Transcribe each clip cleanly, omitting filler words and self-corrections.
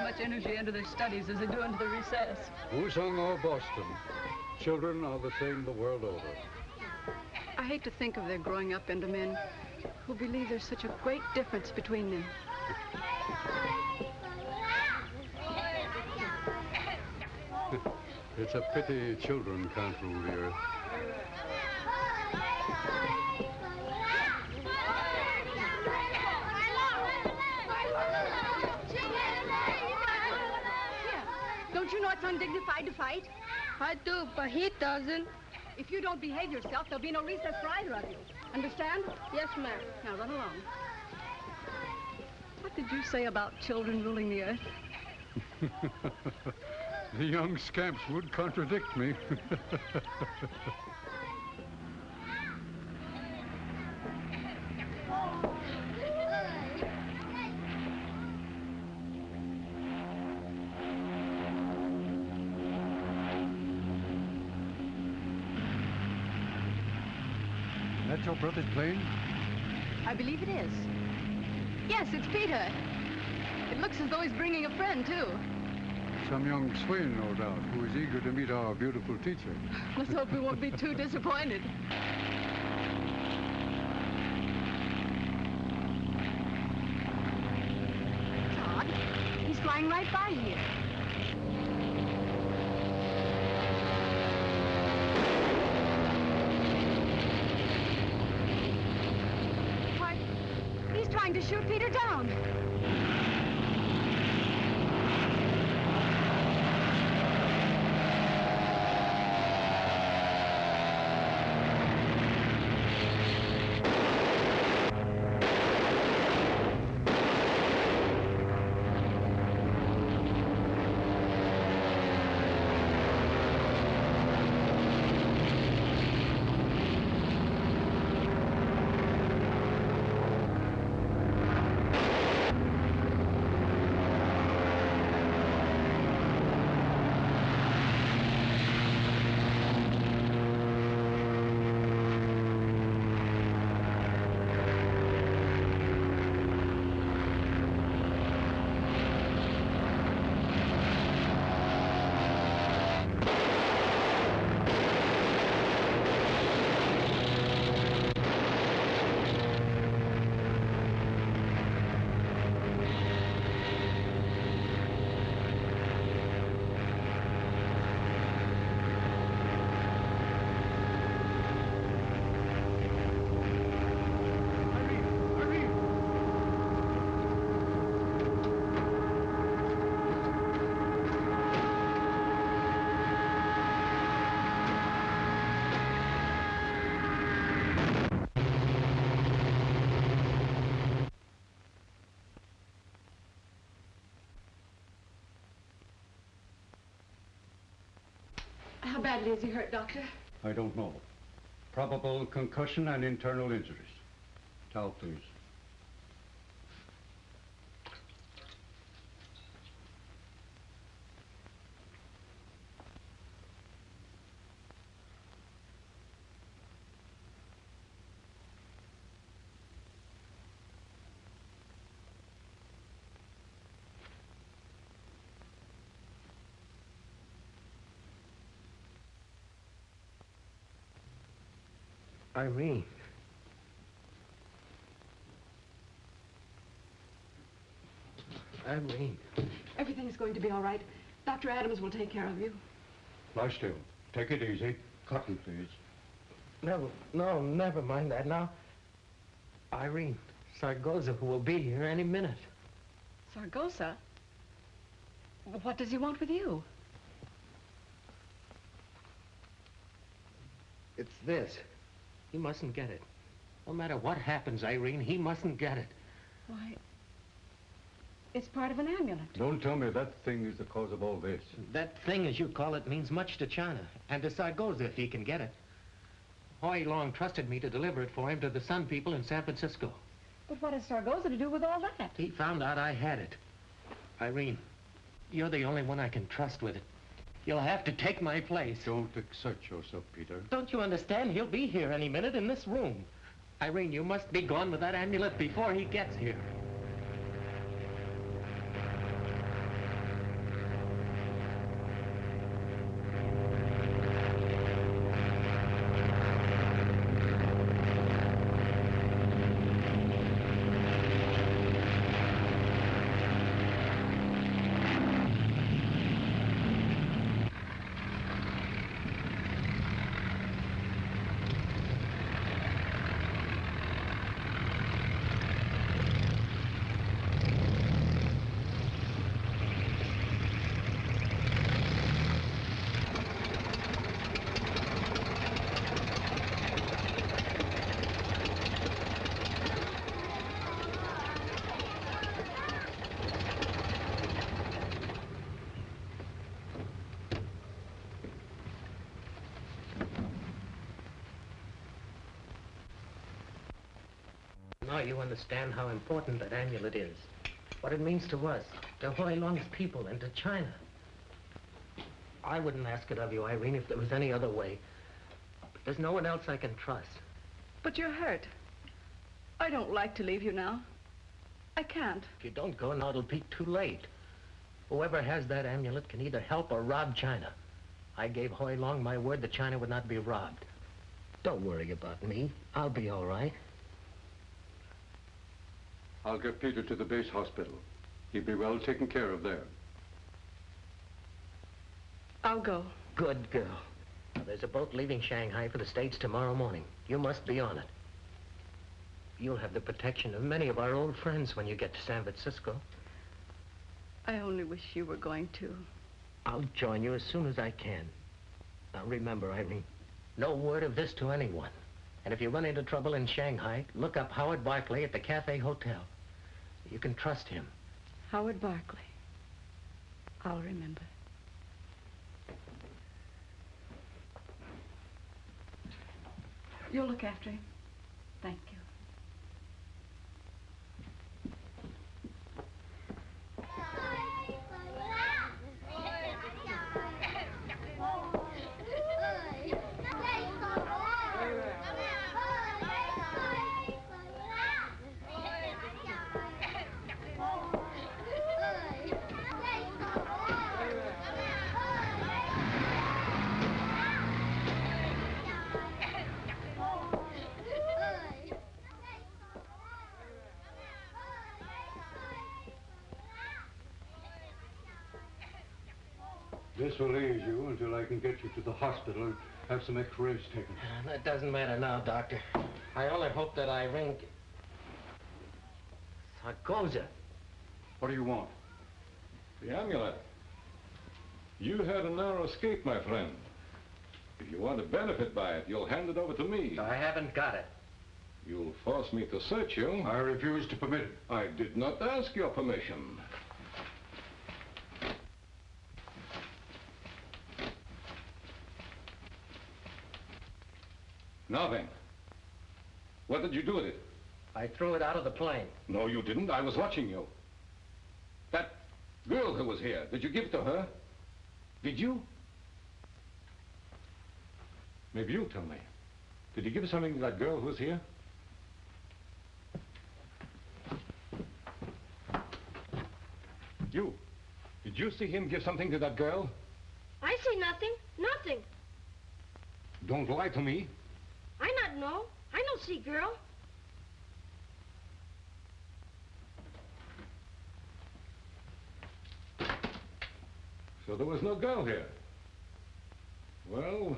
much energy into their studies as they do into the recess. Wusong or Boston, children are the same the world over. I hate to think of their growing up into men who believe there's such a great difference between them. It's a pity children can't rule the earth. Don't you know it's undignified to fight? I do, but he doesn't. If you don't behave yourself, there'll be no recess for either of you. Understand? Yes, ma'am. Now run along. What did you say about children ruling the earth? The young scamps would contradict me. That's your brother's plane? I believe it is. Yes, it's Peter. It looks as though he's bringing a friend, too. Some young swain, no doubt, who is eager to meet our beautiful teacher. Let's hope we won't be too disappointed. It's odd. He's flying right by here. Why, he's trying to shoot Peter down. How badly is he hurt, Doctor? I don't know. Probable concussion and internal injuries. Towel, please. Irene. Irene. Everything's going to be all right. Dr. Adams will take care of you. Lie still. Take it easy. Cotton, please. No, never mind that now. Irene, Sargoza will be here any minute. Sargoza? What does he want with you? It's this. He mustn't get it. No matter what happens, Irene, he mustn't get it. Why, it's part of an amulet. Don't tell me that thing is the cause of all this. That thing, as you call it, means much to China, and to Sargoza if he can get it. Hoy Long trusted me to deliver it for him to the Sun people in San Francisco. But what has Sargoza to do with all that? He found out I had it. Irene, you're the only one I can trust with it. You'll have to take my place. Don't exert yourself, Peter. Don't you understand? He'll be here any minute in this room. Irene, you must be gone with that amulet before he gets here. Now you understand how important that amulet is. What it means to us, to Hoi Long's people, and to China. I wouldn't ask it of you, Irene, if there was any other way. But there's no one else I can trust. But you're hurt. I don't like to leave you now. I can't. If you don't go, now it'll be too late. Whoever has that amulet can either help or rob China. I gave Hoi Long my word that China would not be robbed. Don't worry about me. I'll be all right. I'll get Peter to the base hospital. He'll be well taken care of there. I'll go. Good girl. Now, there's a boat leaving Shanghai for the States tomorrow morning. You must be on it. You'll have the protection of many of our old friends when you get to San Francisco. I only wish you were going to. I'll join you as soon as I can. Now remember, Irene, no word of this to anyone. And if you run into trouble in Shanghai, look up Howard Barclay at the Cafe Hotel. You can trust him. Howard Barclay. I'll remember. You'll look after him. Thank you. This will ease you until I can get you to the hospital and have some x-rays taken. That doesn't matter now, Doctor. I only hope that Irene... Sargoza. What do you want? The amulet. You had a narrow escape, my friend. If you want to benefit by it, you'll hand it over to me. I haven't got it. You'll force me to search you. I refuse to permit it. I did not ask your permission. Nothing. What did you do with it? I threw it out of the plane. No, you didn't. I was watching you. That girl who was here, did you give it to her? Did you? Maybe you'll tell me. Did you give something to that girl who was here? You. Did you see him give something to that girl? I see nothing. Nothing. Don't lie to me. I not know. I no see girl. So there was no girl here. Well,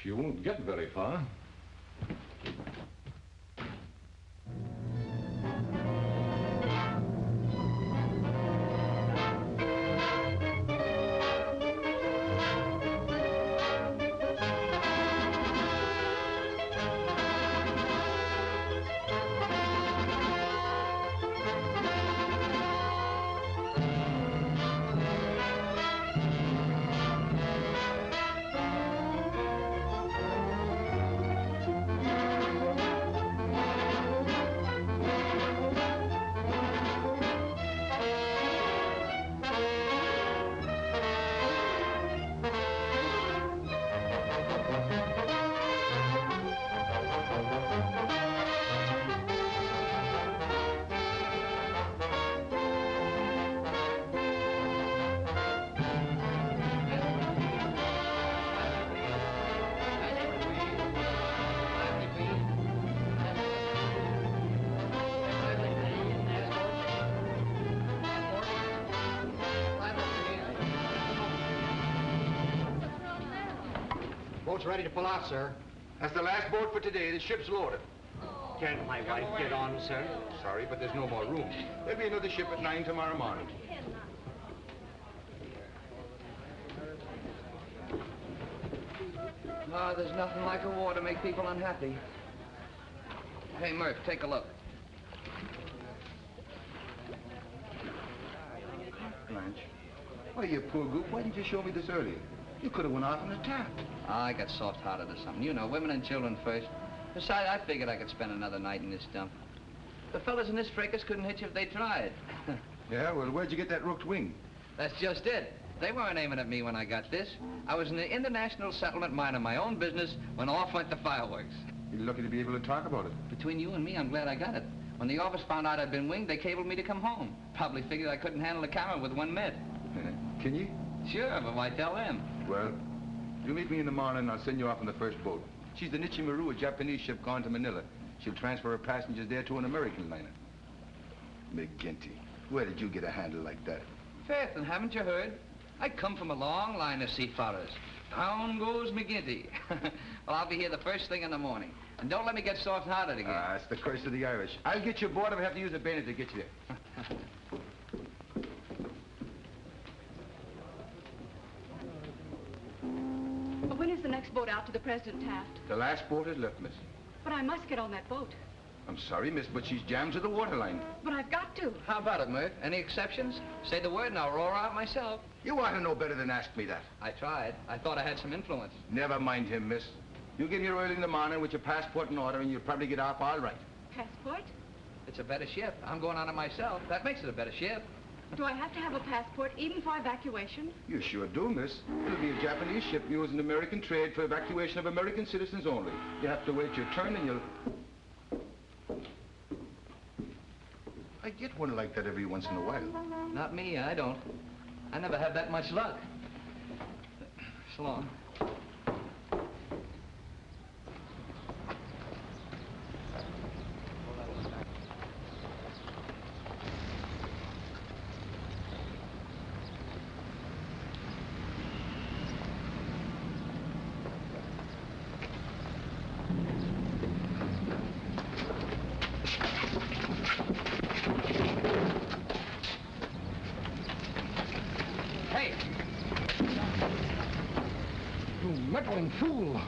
she won't get very far. Boat's ready to pull out, sir. That's the last boat for today. The ship's loaded. Can't my wife get on, sir? Sorry, but there's no more room. There'll be another ship at 9 tomorrow morning. Oh, there's nothing like a war to make people unhappy. Hey, Murph, take a look. Blanche. Why, you poor goop, why didn't you show me this earlier? You could have went out and attacked. I got soft-hearted or something. You know, women and children first. Besides, I figured I could spend another night in this dump. The fellas in this fracas couldn't hit you if they tried. Yeah, well, where'd you get that rooked wing? That's just it. They weren't aiming at me when I got this. I was in the international settlement minding my own business when off went the fireworks. You're lucky to be able to talk about it. Between you and me, I'm glad I got it. When the office found out I'd been winged, they cabled me to come home. Probably figured I couldn't handle the camera with one mitt. Can you? Sure, but why tell them? Well, you meet me in the morning, I'll send you off on the first boat. She's the Nichimaru, a Japanese ship gone to Manila. She'll transfer her passengers there to an American liner. McGinty, where did you get a handle like that? Faith, and haven't you heard? I come from a long line of seafarers. Down goes McGinty. Well, I'll be here the first thing in the morning. And don't let me get soft-hearted again. Ah, it's the curse of the Irish. I'll get you aboard if I have to use a bayonet to get you there. But when is the next boat out to the President Taft? The last boat is left, miss. But I must get on that boat. I'm sorry, miss, but she's jammed to the waterline. But I've got to. How about it, Murph? Any exceptions? Say the word and I'll roar out myself. You ought to know better than ask me that. I tried. I thought I had some influence. Never mind him, miss. You get here early in the morning with your passport in order and you'll probably get off all right. Passport? It's a better ship. I'm going on it myself. That makes it a better ship. Do I have to have a passport even for evacuation? You sure do, miss. It'll be a Japanese ship using American trade for evacuation of American citizens only. You have to wait your turn and you'll... I get one like that every once in a while. Not me, I don't. I never had that much luck. So long. Fool!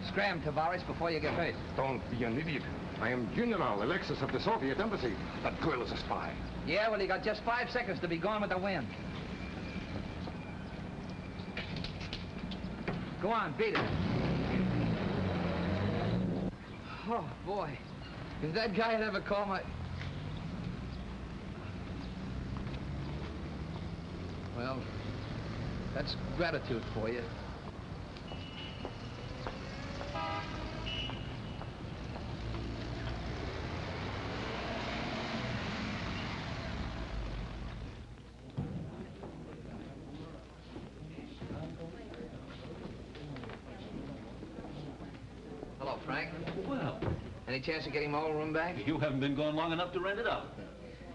Scram, Tavares, before you get hurt. Don't be an idiot. I am General Alexis of the Soviet Embassy. That girl is a spy. Yeah, well, you got just 5 seconds to be gone with the wind. Go on, beat it. Oh, boy. If that guy had ever called my... Well, that's gratitude for you. Hello, Frank. Well, Any chance of getting my old room back? you haven't been gone long enough to rent it out.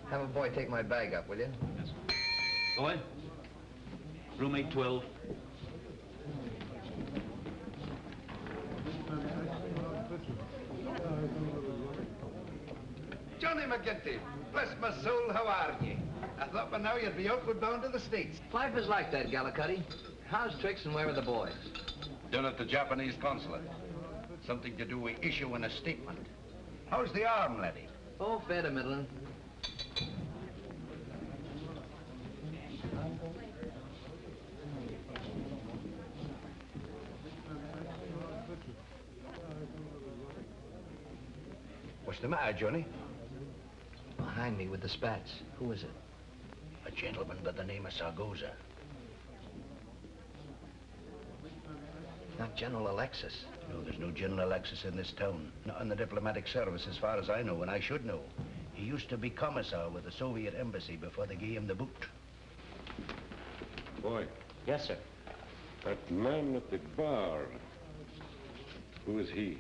Have a boy take my bag up, will you? Yes. Boy, room 812. Johnny McGinty, bless my soul, how are ye? I thought by now you'd be outward bound to the States. Life is like that, Gallicuddy. How's tricks and where are the boys? Done at the Japanese consulate. Something to do with issuing a statement. How's the arm, laddie? Oh, fair to middling. What's the matter, Johnny? Behind me with the spats. Who is it? A gentleman by the name of Sargoza. Not General Alexis. No, there's no General Alexis in this town. Not in the diplomatic service, as far as I know, and I should know. He used to be commissar with the Soviet embassy before they gave him the boot. Boy, Yes, sir. that man at the bar, who is he?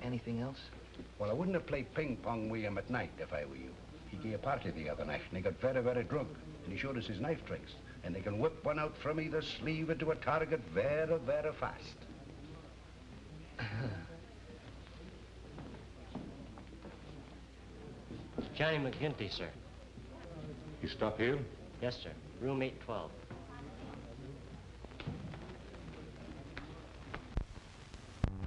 Anything else? Well, I wouldn't have played ping-pong with him at night if I were you. He gave a party the other night, and he got very, very drunk. And he showed us his knife tricks. And they can whip one out from either sleeve into a target very, very fast. Johnny McGinty, sir. You stop here? Yes, sir. Room 812.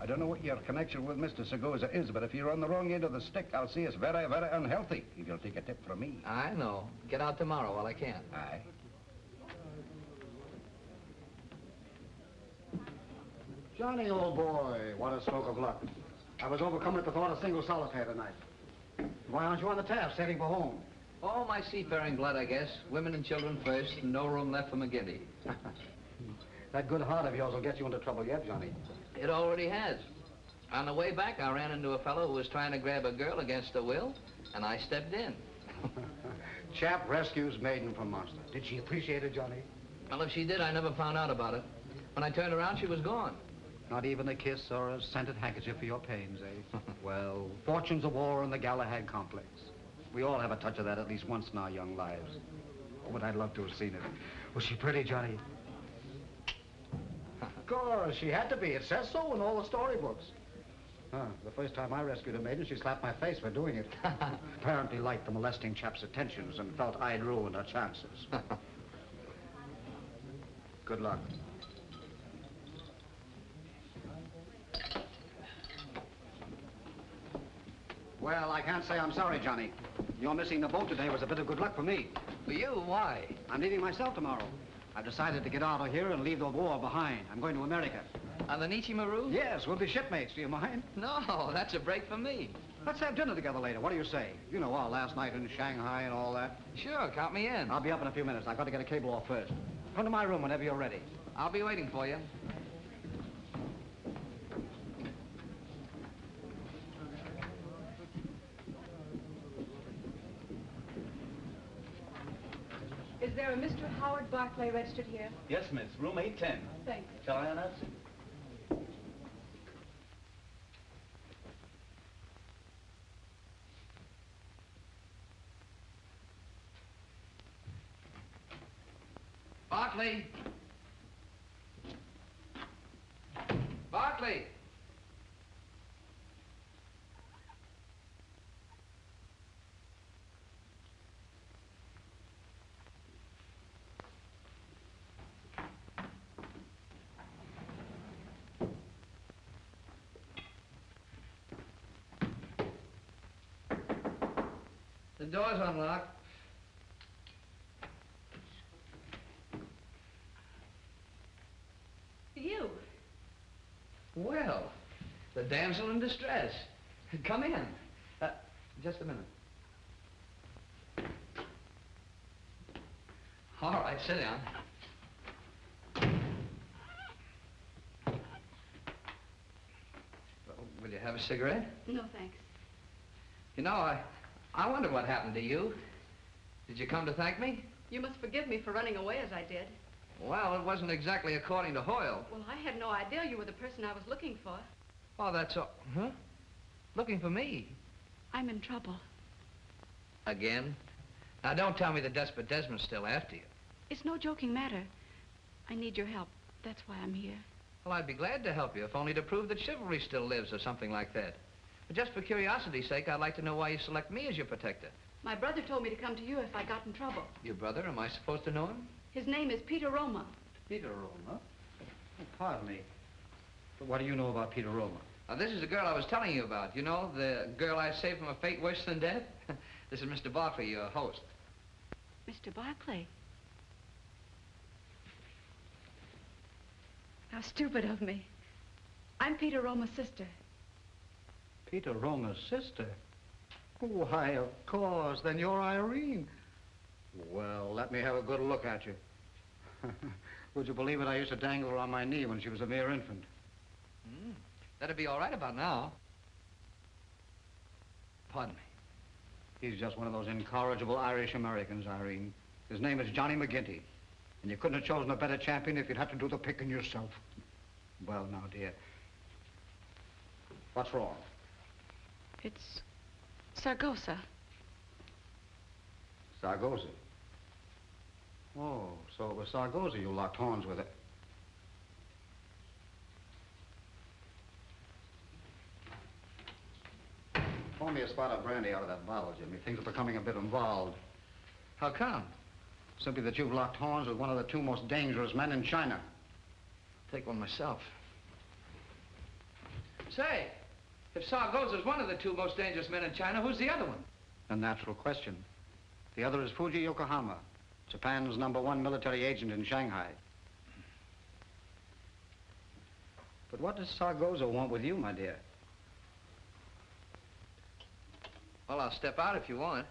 I don't know what your connection with Mr. Sargoza is, but if you're on the wrong end of the stick, I'll see it's very, very unhealthy, if you'll take a tip from me. I know. Get out tomorrow while I can. Aye. Johnny, old boy, what a stroke of luck. I was overcome at the thought of single solitaire tonight. Why aren't you on the taff, sailing for home? Oh, my seafaring blood, I guess. Women and children first, and no room left for McGinty. That good heart of yours will get you into trouble yet, Johnny. It already has. On the way back, I ran into a fellow who was trying to grab a girl against her will, and I stepped in. Chap rescues maiden from monster. Did she appreciate it, Johnny? Well, if she did, I never found out about it. When I turned around, she was gone. Not even a kiss or a scented handkerchief for your pains, eh? Well, fortunes of war and the Galahad complex. We all have a touch of that at least once in our young lives. Oh, but I'd love to have seen it. Was she pretty, Johnny? Of course, she had to be. It says so in all the storybooks. The first time I rescued a maiden, she slapped my face for doing it. Apparently liked the molesting chap's attentions and felt I'd ruined her chances. Good luck. Well, I can't say I'm sorry, Johnny. Your missing the boat today was a bit of good luck for me. For you? Why? I'm leaving myself tomorrow. I've decided to get out of here and leave the war behind. I'm going to America. On the Nietzsche Maru? Yes, we'll be shipmates. Do you mind? No, that's a break for me. Let's have dinner together later. What do you say? You know, our last night in Shanghai and all that. Sure, count me in. I'll be up in a few minutes. I've got to get a cable off first. Come to my room whenever you're ready. I'll be waiting for you. Is there a Mr. Howard Barclay registered here? Yes, miss. Room 810. Thanks. Shall I announce it? Barclay! Barclay! The door's unlocked. You? Well, the damsel in distress. Come in. Just a minute. All right, sit down. Will you have a cigarette? No, thanks. You know, I wonder what happened to you. Did you come to thank me? You must forgive me for running away as I did. Well, it wasn't exactly according to Hoyle. Well, I had no idea you were the person I was looking for. Oh, that's all. Huh? Looking for me? I'm in trouble. Again? Now, don't tell me the Despot Desmond's still after you. It's no joking matter. I need your help. That's why I'm here. Well, I'd be glad to help you, if only to prove that chivalry still lives or something like that. But just for curiosity's sake, I'd like to know why you select me as your protector. My brother told me to come to you if I got in trouble. Your brother? Am I supposed to know him? His name is Peter Roma. Peter Roma? Oh, pardon me. But what do you know about Peter Roma? Now, this is the girl I was telling you about. You know, the girl I saved from a fate worse than death? This is Mr. Barclay, your host. Mr. Barclay? How stupid of me. I'm Peter Roma's sister. Peter Roma's sister? Why, of course. Then you're Irene. Well, let me have a good look at you. Would you believe it? I used to dangle her on my knee when she was a mere infant. That'd be all right about now. Pardon me. He's just one of those incorrigible Irish Americans, Irene. His name is Johnny McGinty. And you couldn't have chosen a better champion if you'd had to do the picking yourself. Well, now, dear. What's wrong? It's Saragossa. Saragossa? Oh, so it was Saragossa you locked horns with it. Pour me a spot of brandy out of that bottle, Jimmy. Things are becoming a bit involved. How come? Simply that you've locked horns with one of the two most dangerous men in China. Take one myself. Say, if Saragossa's one of the two most dangerous men in China, who's the other one? A natural question. The other is Fuji Yokohama, Japan's #1 military agent in Shanghai. But what does Sargozo want with you, my dear? Well, I'll step out if you want.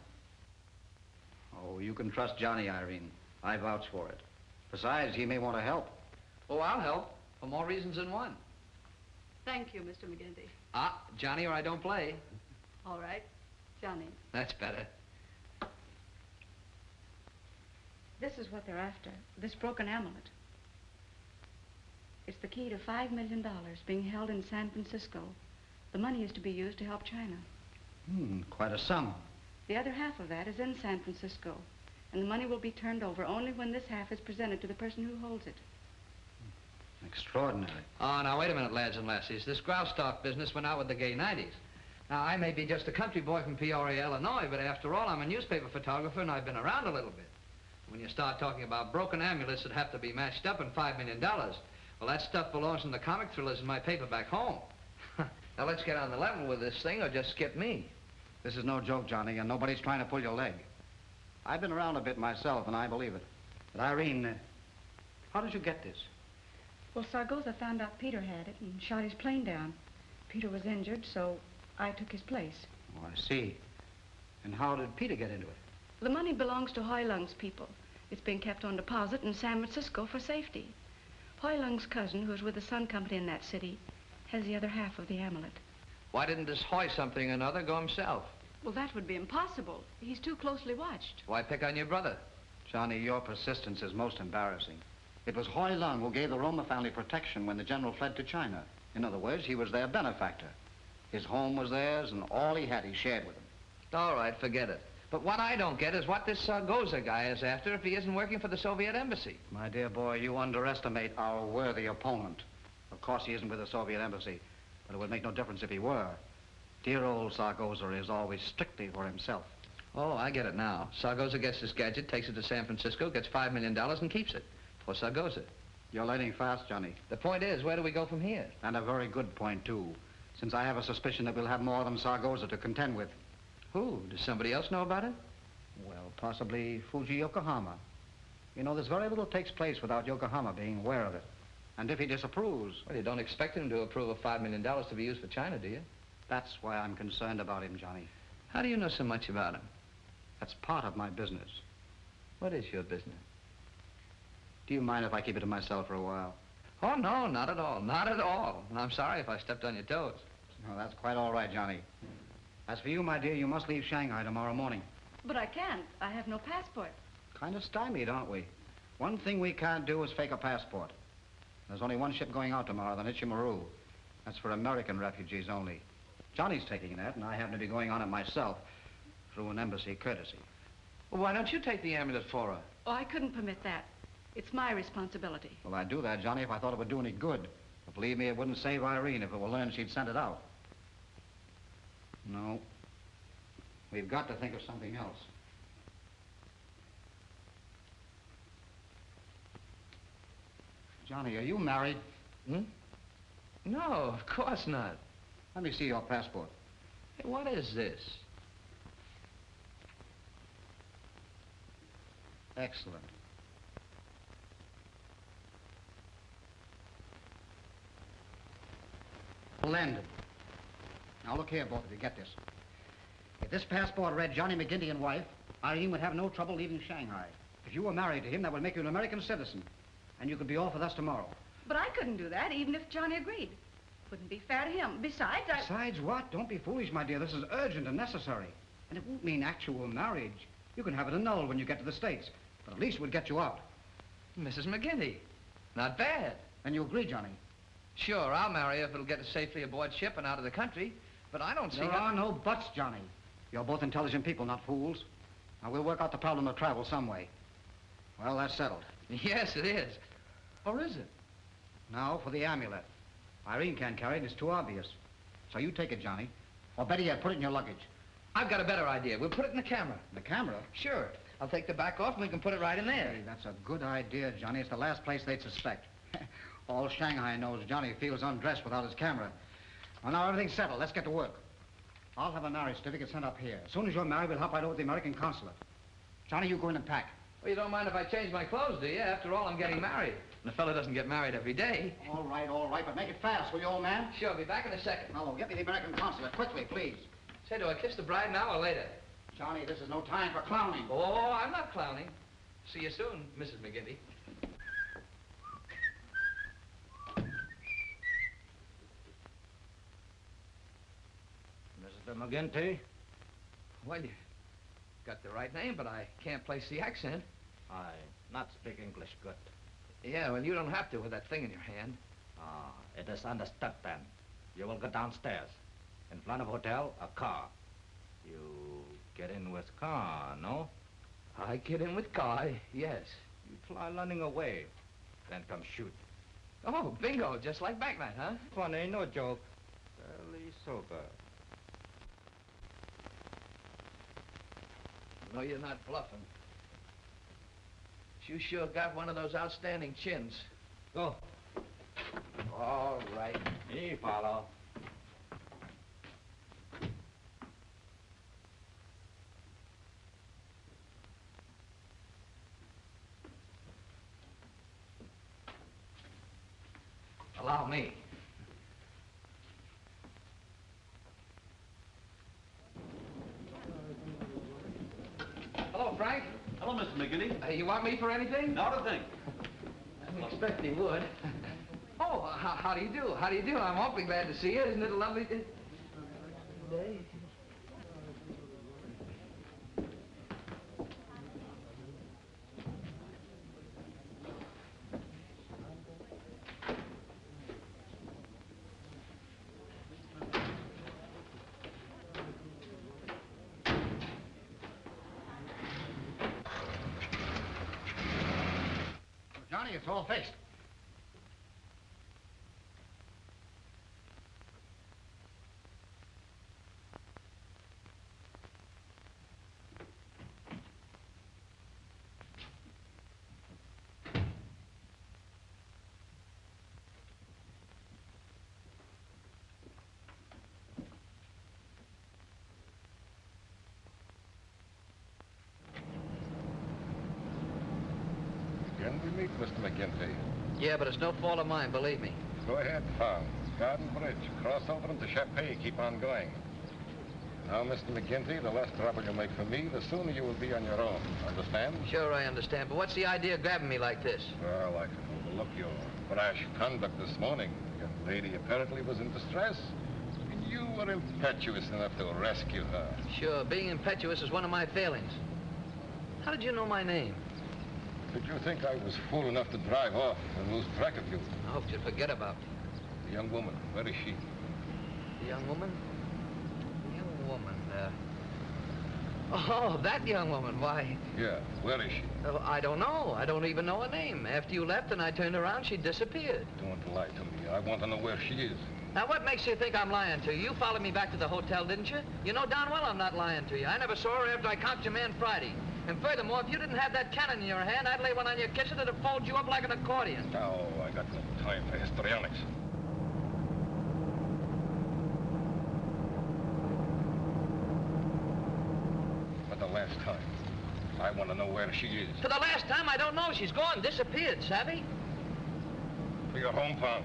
Oh, you can trust Johnny, Irene. I vouch for it. Besides, he may want to help. Oh, I'll help, for more reasons than one. Thank you, Mr. McGinty. Ah, Johnny or I don't play. All right, Johnny. That's better. This is what they're after, this broken amulet. It's the key to $5 million being held in San Francisco. The money is to be used to help China. Quite a sum. The other half of that is in San Francisco, and the money will be turned over only when this half is presented to the person who holds it. Extraordinary. Oh, now, wait a minute, lads and lassies. This grouse stock business went out with the gay 90s. Now, I may be just a country boy from Peoria, Illinois, but after all, I'm a newspaper photographer, and I've been around a little bit. When you start talking about broken amulets that have to be matched up in $5 million, well, that stuff belongs in the comic thrillers in my paper back home. Now, let's get on the level with this thing or just skip me. This is no joke, Johnny, and nobody's trying to pull your leg. I've been around a bit myself, and I believe it. But Irene, how did you get this? Well, Sargoza found out Peter had it and shot his plane down. Peter was injured, so I took his place. Oh, I see. And how did Peter get into it? The money belongs to Hoi Lung's people. It's being kept on deposit in San Francisco for safety. Hoi Lung's cousin, who's with the Sun Company in that city, has the other half of the amulet. Why didn't this Hoy something or another go himself? Well, that would be impossible. He's too closely watched. Why pick on your brother? Johnny, your persistence is most embarrassing. It was Hoi Lung who gave the Roma family protection when the general fled to China. In other words, he was their benefactor. His home was theirs, and all he had he shared with them. All right, forget it. But what I don't get is what this Sargoza guy is after if he isn't working for the Soviet embassy. My dear boy, you underestimate our worthy opponent. Of course, he isn't with the Soviet embassy, but it would make no difference if he were. Dear old Sargoza is always strictly for himself. Oh, I get it now. Sargoza gets this gadget, takes it to San Francisco, gets $5 million and keeps it. For Sargoza. You're learning fast, Johnny. The point is, where do we go from here? And a very good point, too, since I have a suspicion that we'll have more than Sargoza to contend with. Who? Does somebody else know about it? Well, possibly Fuji Yokohama. You know, there's very little takes place without Yokohama being aware of it. And if he disapproves... Well, you don't expect him to approve of $5 million to be used for China, do you? That's why I'm concerned about him, Johnny. How do you know so much about him? That's part of my business. What is your business? Do you mind if I keep it to myself for a while? Oh, no, not at all. Not at all. And I'm sorry if I stepped on your toes. No, that's quite all right, Johnny. As for you, my dear, you must leave Shanghai tomorrow morning. But I can't. I have no passport. Kind of stymied, aren't we? One thing we can't do is fake a passport. There's only one ship going out tomorrow, the Nichimaru. That's for American refugees only. Johnny's taking that, and I happen to be going on it myself through an embassy courtesy. Well, why don't you take the amulet for her? Oh, I couldn't permit that. It's my responsibility. Well, I'd do that, Johnny, if I thought it would do any good. But believe me, it wouldn't save Irene if it were learned she'd sent it out. No. We've got to think of something else. Johnny, are you married? Hmm? No, of course not. Let me see your passport. Hey, what is this? Excellent. Splendid. Now look here, both of you, get this. If this passport read Johnny McGinty and wife, Irene would have no trouble leaving Shanghai. If you were married to him, that would make you an American citizen. And you could be off with us tomorrow. But I couldn't do that, even if Johnny agreed. Wouldn't be fair to him. Besides, Besides what? Don't be foolish, my dear. This is urgent and necessary. And it won't mean actual marriage. You can have it annulled when you get to the States. But at least it would get you out. Mrs. McGinty. Not bad. And you agree, Johnny? Sure, I'll marry her if it'll get us safely aboard ship and out of the country. But I don't see There are no buts, Johnny. You're both intelligent people, not fools. Now, we'll work out the problem of travel some way. Well, that's settled. Yes, it is. Or is it? Now for the amulet. Irene can't carry it. It's too obvious. So you take it, Johnny. Or better yet, put it in your luggage. I've got a better idea. We'll put it in the camera. The camera? Sure. I'll take the back off and we can put it right in there. Hey, that's a good idea, Johnny. It's the last place they'd suspect. All Shanghai knows Johnny feels undressed without his camera. Well, now everything's settled. Let's get to work. I'll have a marriage certificate sent up here. As soon as you're married, we'll hop right over to the American consulate. Johnny, you go in and pack. Well, you don't mind if I change my clothes, do you? After all, I'm getting married. And a fella doesn't get married every day. All right, but make it fast, will you, old man? Sure, I'll be back in a second. Oh, get me the American consulate, quickly, please. Say, do I kiss the bride now or later? Johnny, this is no time for clowning. Oh, I'm not clowning. See you soon, Mrs. McGinty. Mr. McGinty? Well, you got the right name, but I can't place the accent. I not speak English good. Yeah, well, you don't have to with that thing in your hand. Ah, it is understood then. You will go downstairs. In front of hotel, a car. You get in with car, no? I get in with car, yes. You fly running away, then come shoot. Oh, bingo, just like back night, huh? Funny, no joke. Fairly sober. No, you're not bluffing. You sure got one of those outstanding chins. Go. All right. Me follow. Allow me. Hello, Frank. Hello, Mr. McGinty. You want me for anything? Not a thing. I didn't expect he would. Oh, how do you do? How do you do? I'm awfully glad to see you. Isn't it a lovely day? Johnny, it's all fixed. Again we meet, Mr. McGinty. Yeah, but it's no fault of mine, believe me. Go ahead, Tom. Garden Bridge. Cross over into Chappé. Keep on going. Now, Mr. McGinty, the less trouble you make for me, the sooner you will be on your own. Understand? Sure, I understand. But what's the idea of grabbing me like this? Well, I can overlook your brash conduct this morning. The young lady apparently was in distress. And you were impetuous enough to rescue her. Sure, being impetuous is one of my failings. How did you know my name? Did you think I was fool enough to drive off and lose track of you? I hope you'd forget about me. The young woman, where is she? The young woman? The young woman, Oh, that young woman, why? Yeah, where is she? Oh, I don't know. I don't even know her name. After you left and I turned around, she disappeared. Don't lie to me. I want to know where she is. Now, what makes you think I'm lying to you? You followed me back to the hotel, didn't you? You know darn well I'm not lying to you. I never saw her after I conked your man Friday. And furthermore, if you didn't have that cannon in your hand, I'd lay one on your kitchen that'd fold you up like an accordion. Oh, I got no time for histrionics. For the last time, I want to know where she is. For the last time, I don't know. She's gone, disappeared, savvy? To your hometown.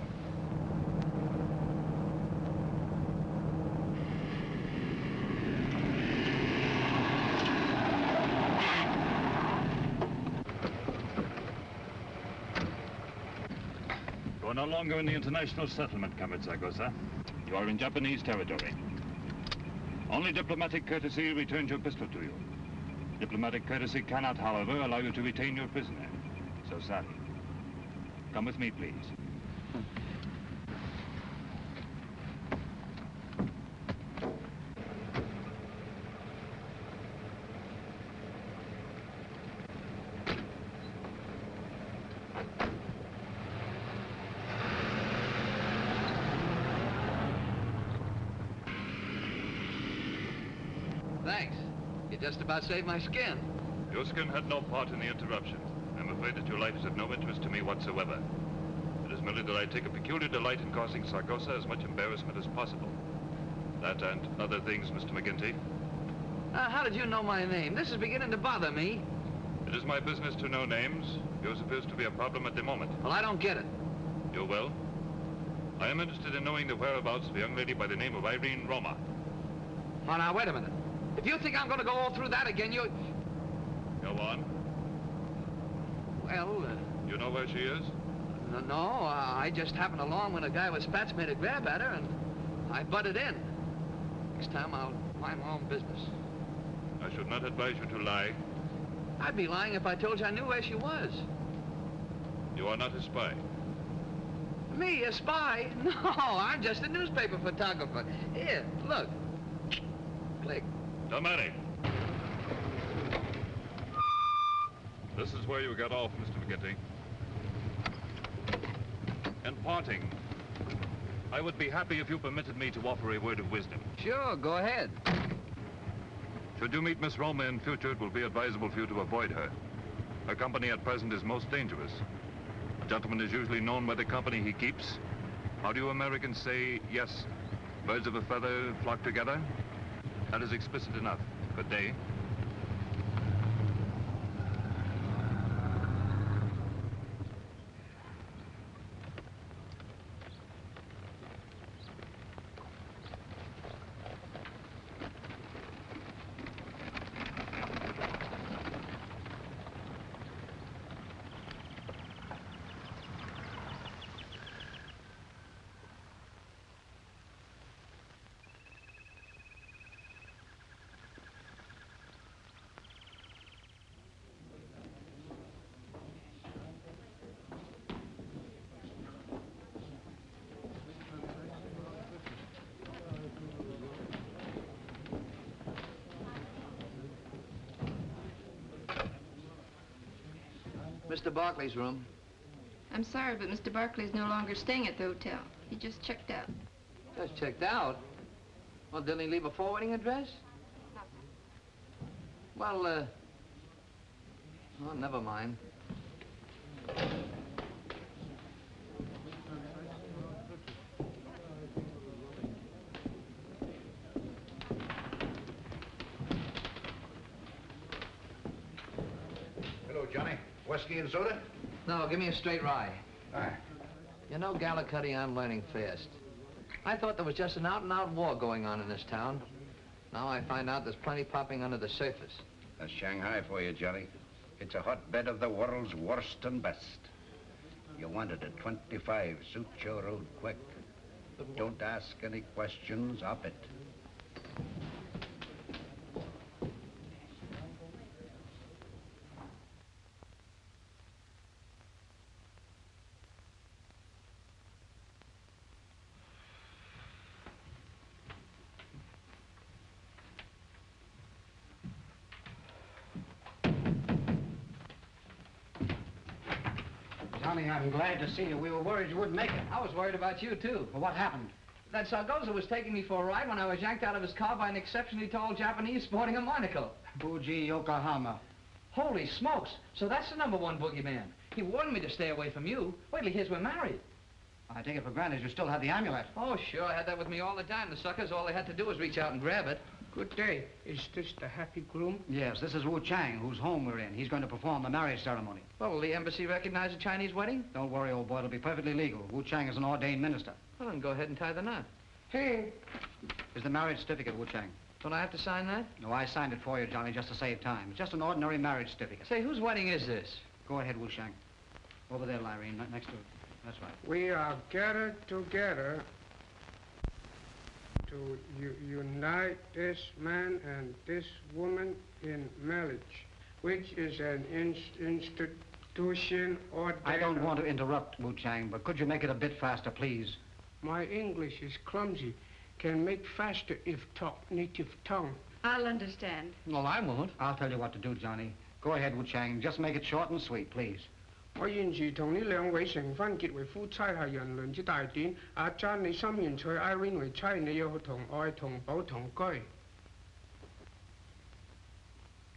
You are no longer in the international settlement, Kamitsago-san. You are in Japanese territory. Only diplomatic courtesy returns your pistol to you. Diplomatic courtesy cannot, however, allow you to retain your prisoner. So sorry. Come with me, please. Thanks. You just about saved my skin. Your skin had no part in the interruption. I'm afraid that your life is of no interest to me whatsoever. It is merely that I take a peculiar delight in causing Sargosa as much embarrassment as possible. That and other things, Mr. McGinty. How did you know my name? This is beginning to bother me. It It is my business to know names. Yours appears to be a problem at the moment. Well, I don't get it. You will? I am interested in knowing the whereabouts of a young lady by the name of Irene Roma. Oh, now, wait a minute. If you think I'm going to go all through that again, you... Go on. Well, You know where she is? no, I just happened along when a guy with spats made a grab at her, and I butted in. Next time, I'll mind my own business. I should not advise you to lie. I'd be lying if I told you I knew where she was. You are not a spy. Me, a spy? No, I'm just a newspaper photographer. Here, look. Click. Domani. This is where you got off, Mr. McGinty. In parting, I would be happy if you permitted me to offer a word of wisdom. Sure, go ahead. Should you meet Miss Roma in future, it will be advisable for you to avoid her. Her company at present is most dangerous. A gentleman is usually known by the company he keeps. How do you Americans say, yes, birds of a feather flock together? That is explicit enough. Good day. Mr. Barkley's room. I'm sorry, but Mr. Barkley's no longer staying at the hotel. He just checked out. Just checked out? Well, didn't he leave a forwarding address? Well, oh, never mind. Hello, Johnny. Whiskey and soda? No, give me a straight rye. All right. You know, Gallicuddy, I'm learning fast. I thought there was just an out-and-out war going on in this town. Now I find out there's plenty popping under the surface. That's Shanghai for you, Johnny. It's a hotbed of the world's worst and best. You wanted a 25, suit your road quick. Don't ask any questions, up it. Johnny, I'm glad to see you. We were worried you wouldn't make it. I was worried about you, too. Well, what happened? That Sargoza was taking me for a ride when I was yanked out of his car by an exceptionally tall Japanese sporting a monocle. Fuji, Yokohama. Holy smokes. So that's the #1 boogeyman. He warned me to stay away from you. Wait till he hears we're married. I take it for granted you still have the amulet. Oh, sure. I had that with me all the time. The suckers, all they had to do was reach out and grab it. Good day. Is this the happy groom? Yes, this is Wu Chang, whose home we're in. He's going to perform the marriage ceremony. Well, will the embassy recognize a Chinese wedding? Don't worry, old boy. It'll be perfectly legal. Wu Chang is an ordained minister. Well, then go ahead and tie the knot. Hey. Is the marriage certificate, Wu Chang? Don't I have to sign that? No, I signed it for you, Johnny, just to save time. It's just an ordinary marriage certificate. Say, whose wedding is this? Go ahead, Wu Chang. Over there, Lyrene, right next to it. That's right. We are gathered together to unite this man and this woman in marriage, which is an institution ordained... I don't want to interrupt, Wu Chang, but could you make it a bit faster, please? My English is clumsy. Can make faster if talk native tongue. I'll understand. Well, I won't. I'll tell you what to do, Johnny. Go ahead, Wu Chang. Just make it short and sweet, please. 我現時同呢兩位成婚結為夫妻係人倫之大典。阿珍，你心願娶 Irene 為妻，你要同愛同保同居。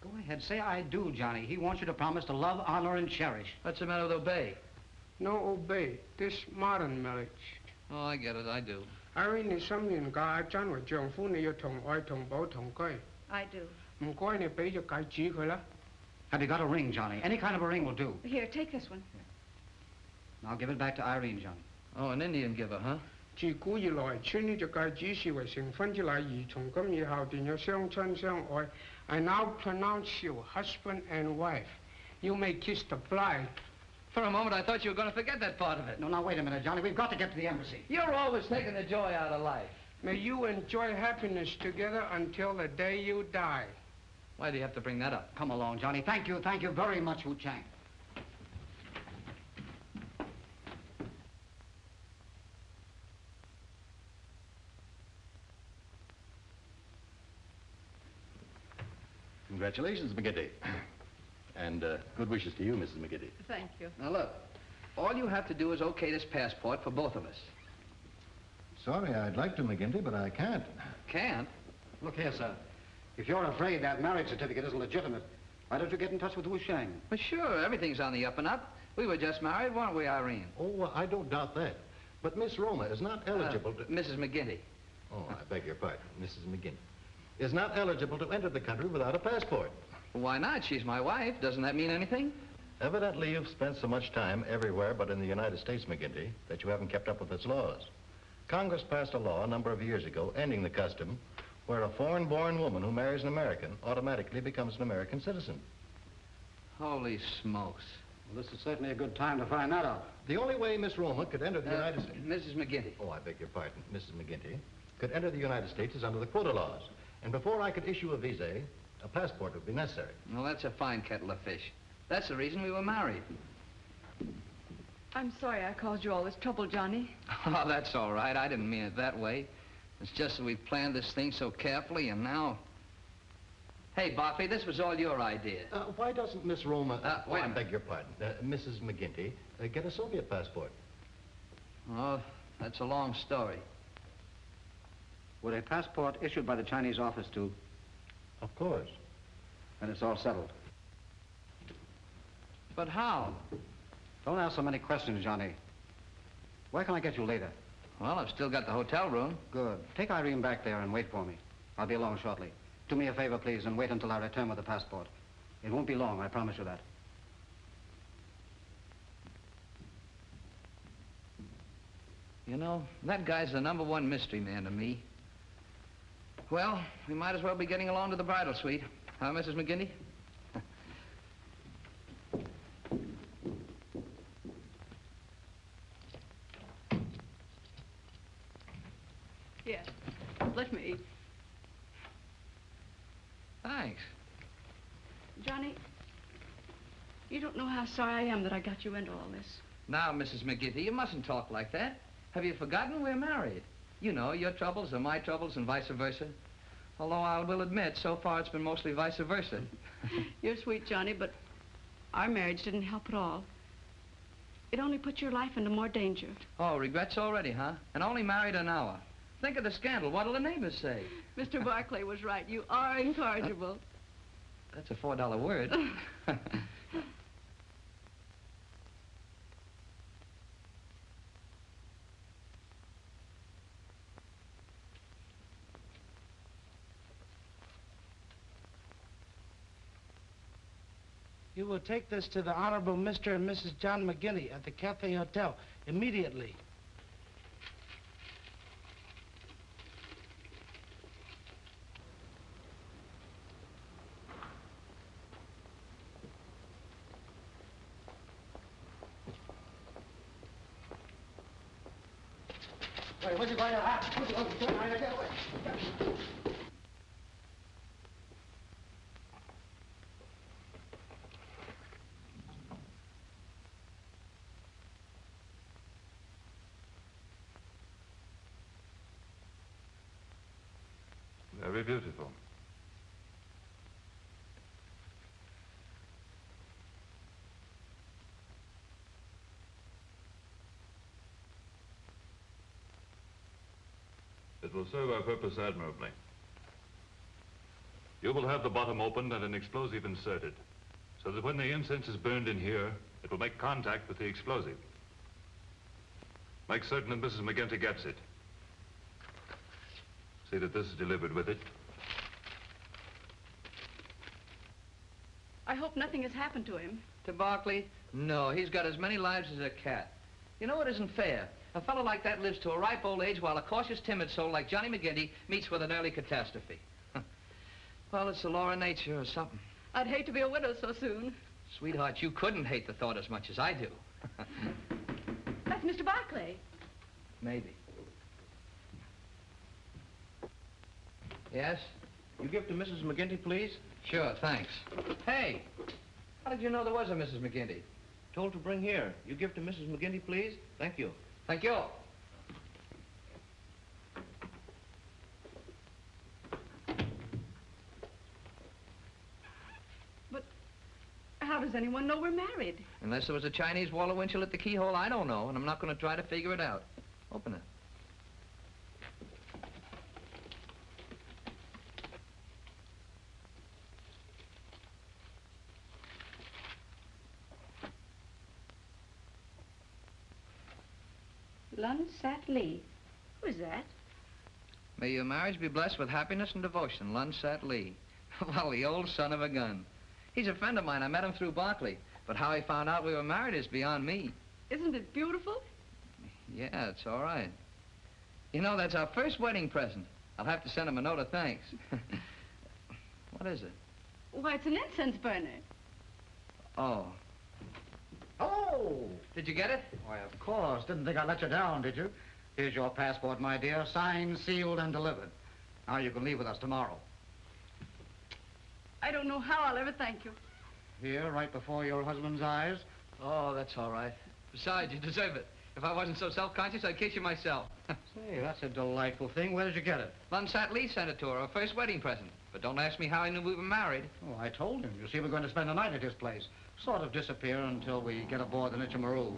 Go ahead, say I do, Johnny. He wants you to promise to love, honor, and cherish. What's the matter with obey? No obey. This modern marriage. Oh, I get it. I do. Irene 你心願嫁阿珍為丈夫，你要同愛同保同居。I do. 唔該，你俾隻戒指佢啦。Have you got a ring, Johnny? Any kind of a ring will do. Here, take this one. I'll give it back to Irene, Johnny. Oh, an Indian giver, huh? 自古以來，穿呢隻戒指視為成婚之禮儀，從今以後便有相親相愛。I now pronounce you husband and wife. You may kiss the bride. For a moment, I thought you were going to forget that part of it. No, now, wait a minute, Johnny. We've got to get to the embassy. You're always taking the joy out of life. May you enjoy happiness together until the day you die. Why do you have to bring that up? Come along, Johnny. Thank you very much, Wu Chang. Congratulations, McGinty. And good wishes to you, Mrs. McGinty. Thank you. Now, look, all you have to do is okay this passport for both of us. Sorry, I'd like to, McGinty, but I can't. Can't? Look here, sir. If you're afraid that marriage certificate isn't legitimate, why don't you get in touch with Wu Shang? Well, sure, everything's on the up and up. We were just married, weren't we, Irene? Oh, I don't doubt that. But Miss Roma is not eligible to... Mrs. McGinty. Oh, I beg your pardon, Mrs. McGinty. Is not eligible to enter the country without a passport. Why not? She's my wife. Doesn't that mean anything? Evidently, you've spent so much time everywhere but in the United States, McGinty, that you haven't kept up with its laws. Congress passed a law a number of years ago ending the custom where a foreign-born woman who marries an American automatically becomes an American citizen. Holy smokes. Well, this is certainly a good time to find that out. The only way Miss Roma could enter the United States... Mrs. McGinty. Oh, I beg your pardon, Mrs. McGinty. Could enter the United States is under the quota laws. And before I could issue a visa, a passport would be necessary. Well, that's a fine kettle of fish. That's the reason we were married. I'm sorry I caused you all this trouble, Johnny. Oh, that's all right. I didn't mean it that way. It's just that we've planned this thing so carefully, and now... Hey, Boffy, this was all your idea. Why doesn't Miss Roma... wait a I minute. beg your pardon. Mrs. McGinty, get a Soviet passport. Oh, that's a long story. With a passport issued by the Chinese office, too? Of course. Then it's all settled. But how? Don't ask so many questions, Johnny. Where can I get you later? Well, I've still got the hotel room. Good. Take Irene back there and wait for me. I'll be along shortly. Do me a favor, please, and wait until I return with the passport. It won't be long, I promise you that. You know, that guy's the #1 mystery man to me. Well, we might as well be getting along to the bridal suite. Huh, Mrs. McGinty? Yes. Let me. Thanks. Johnny, you don't know how sorry I am that I got you into all this. Now, Mrs. McGinty, you mustn't talk like that. Have you forgotten we're married? You know, your troubles are my troubles and vice versa. Although I will admit, so far it's been mostly vice versa. You're sweet, Johnny, but our marriage didn't help at all. It only put your life into more danger. Oh, regrets already, huh? And only married an hour. Think of the scandal. What'll the neighbors say? Mr. Barclay was right. You are incorrigible. That's a $4 word. You will take this to the Honorable Mr. and Mrs. John McGinty at the Cafe Hotel immediately. Wait, what's it going to happen? Get away. Very beautiful. It will serve our purpose admirably. You will have the bottom opened and an explosive inserted, so that when the incense is burned in here, it will make contact with the explosive. Make certain that Mrs. McGinty gets it. See that this is delivered with it. I hope nothing has happened to him. To Barkley? No, he's got as many lives as a cat. You know, it isn't fair. A fellow like that lives to a ripe old age while a cautious, timid soul like Johnny McGinty meets with an early catastrophe. Well, it's the law of nature or something. I'd hate to be a widow so soon. Sweetheart, you couldn't hate the thought as much as I do. That's Mr. Barclay. Maybe. Yes? You give to Mrs. McGinty, please? Sure, thanks. Hey, how did you know there was a Mrs. McGinty? Told to bring here. You give to Mrs. McGinty, please? Thank you. Thank you. But how does anyone know we're married? Unless there was a Chinese Waller Winchell at the keyhole, I don't know, and I'm not going to try to figure it out. Open it. Lun Sat Lee. Who is that? May your marriage be blessed with happiness and devotion, Lun Sat Lee. Well, the old son of a gun. He's a friend of mine. I met him through Barkley. But how he found out we were married is beyond me. Isn't it beautiful? Yeah, it's all right. You know, that's our first wedding present. I'll have to send him a note of thanks. What is it? Why, it's an incense burner. Oh. Oh! Did you get it? Why, of course. Didn't think I'd let you down, did you? Here's your passport, my dear. Signed, sealed, and delivered. Now you can leave with us tomorrow. I don't know how I'll ever thank you. Here, right before your husband's eyes. Oh, that's all right. Besides, you deserve it. If I wasn't so self-conscious, I'd kiss you myself. Say, that's a delightful thing. Where did you get it? Lun Sat Lee sent it to her, her first wedding present. But don't ask me how he knew we were married. Oh, I told him. You see, we're going to spend the night at his place. Sort of disappear until we get aboard the Nichimaru.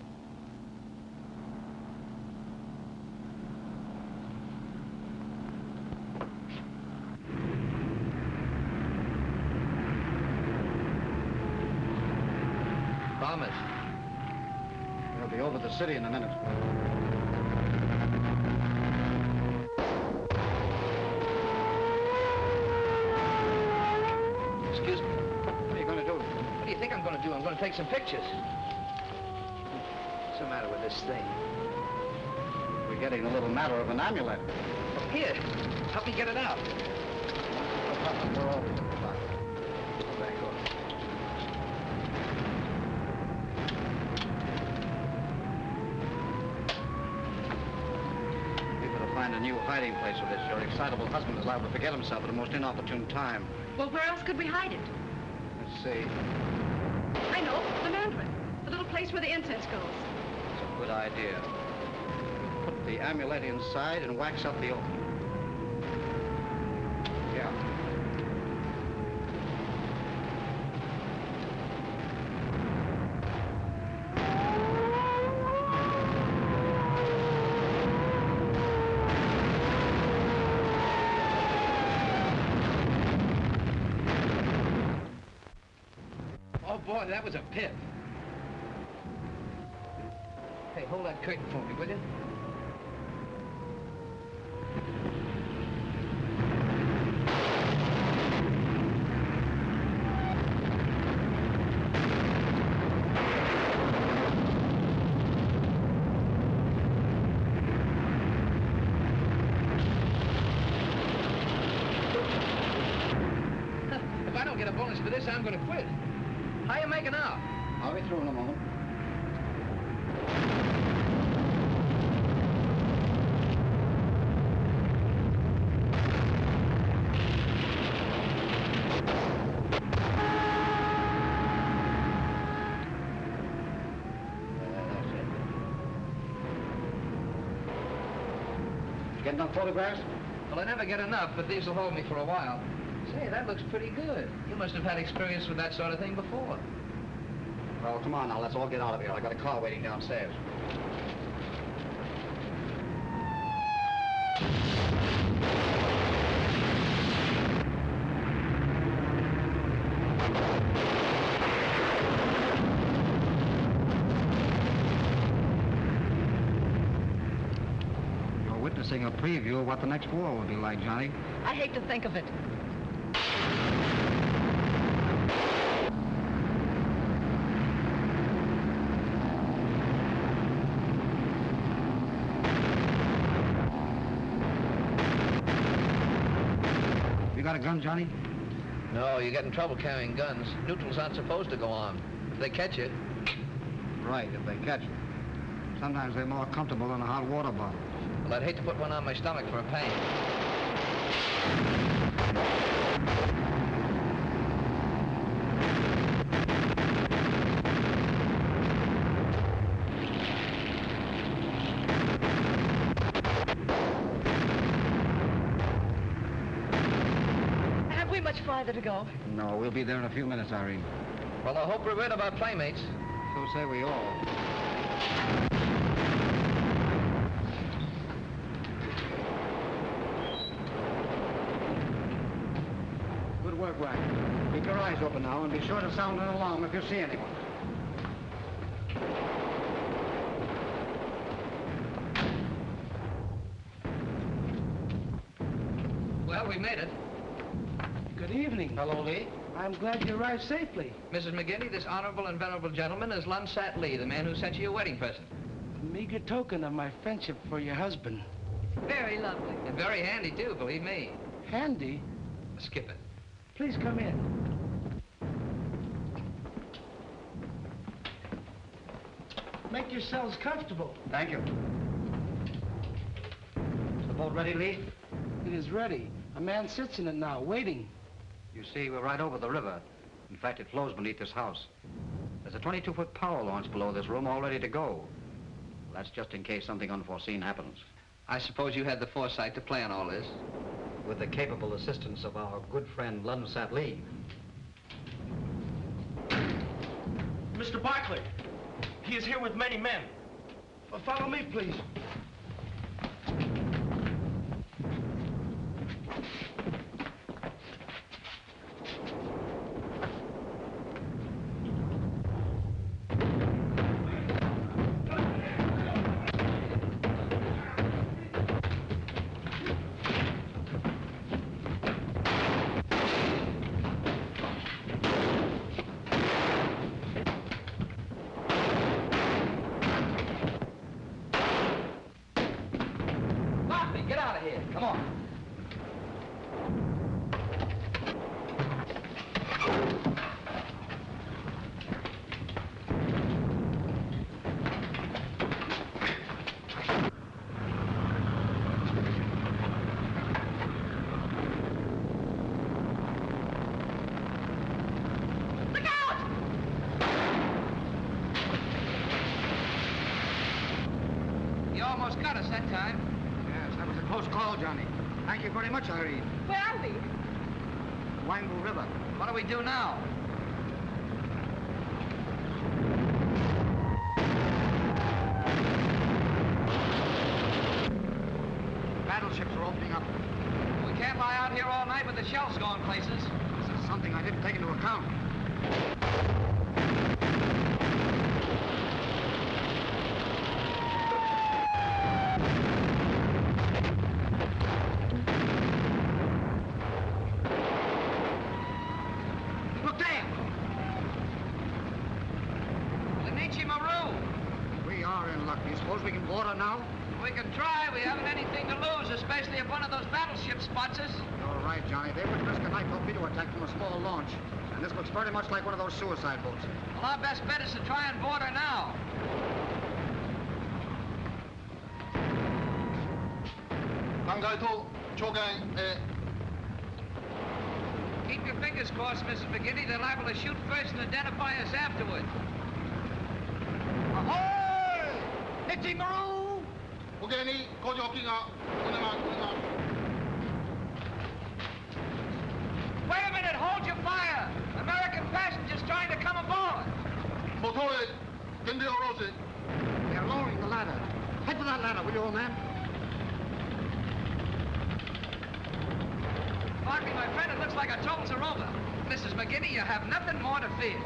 Promise. We'll be over the city in a minute. Excuse me. What are you going to do? What do you think I'm going to do? I'm going to take some pictures. What's the matter with this thing? We're getting a little matter of an amulet. Oh, here. Help me get it out. We're all back off. Find a new hiding place for this. Your excitable husband is liable to forget himself at a most inopportune time. Well, where else could we hide it? Let's see. I know, the Mandarin. The little place where the incense goes. It's a good idea. Put the amulet inside and wax up the opening. Yeah. Boy, that was a pip. Hey, hold that curtain for me, will you? If I don't get a bonus for this, I'm going to quit. How you making out? I'll be through in a moment. You get enough photographs? Well, I never get enough, but these will hold me for a while. Say, that looks pretty good. You must have had experience with that sort of thing before. Well, come on now, let's all get out of here. I got a car waiting downstairs. You're witnessing a preview of what the next war will be like, Johnny. I hate to think of it. You got a gun, Johnny? No, you get in trouble carrying guns. Neutrals aren't supposed to go on. If they catch you. Right, if they catch you. Sometimes they're more comfortable than a hot water bottle. Well, I'd hate to put one on my stomach for a pain. Have we much farther to go? No, we'll be there in a few minutes, Irene. Well, I hope we're rid of our playmates. So say we all. Good work, Ryan. Keep your eyes open now and be sure to sound an alarm if you see anyone. Well, we made it. Good evening. Hello, Lee. I'm glad you arrived safely. Mrs. McGinty, this honorable and venerable gentleman is Lunsat Lee, the man who sent you your wedding present. A meager token of my friendship for your husband. Very lovely. And very handy, too, believe me. Handy? Skip it. Please come in. Make yourselves comfortable. Thank you. Is the boat ready, Lee? It is ready. A man sits in it now, waiting. You see, we're right over the river. In fact, it flows beneath this house. There's a 22-foot power launch below this room all ready to go. Well, that's just in case something unforeseen happens. I suppose you had the foresight to plan all this. With the capable assistance of our good friend Lunsat Lee. Mr. Barclay, he is here with many men. Follow me, please. Get out of here. Come on. Look out! You almost got us that time. Yes, that was a close call, Johnny. Thank you very much, Irene. Where are we? Wangbu River. What do we do now? Battleships are opening up. We can't lie out here all night with the shells going places. This is something I didn't take into account. Look there! The Nietzsche Maru. We are in luck. Do you suppose we can board her now? We can try. We haven't anything to lose, especially if one of those battleships spots us. You're right, Johnny. They wouldn't risk a night torpedo attack from a small launch. And this looks very much like one of those suicide boats. Well, our best bet is to try and board her now. Keep your fingers crossed, Mrs. McGinty. They're liable to shoot first and identify us afterward. Ahoy! Nietzsche Maru! Wait a minute, hold your fire! American passengers trying to come aboard! They're lowering the ladder. Head for that ladder, will you, old man? Barkley, my friend, it looks like our troubles are over. Mrs. McGinty, you have nothing more to fear.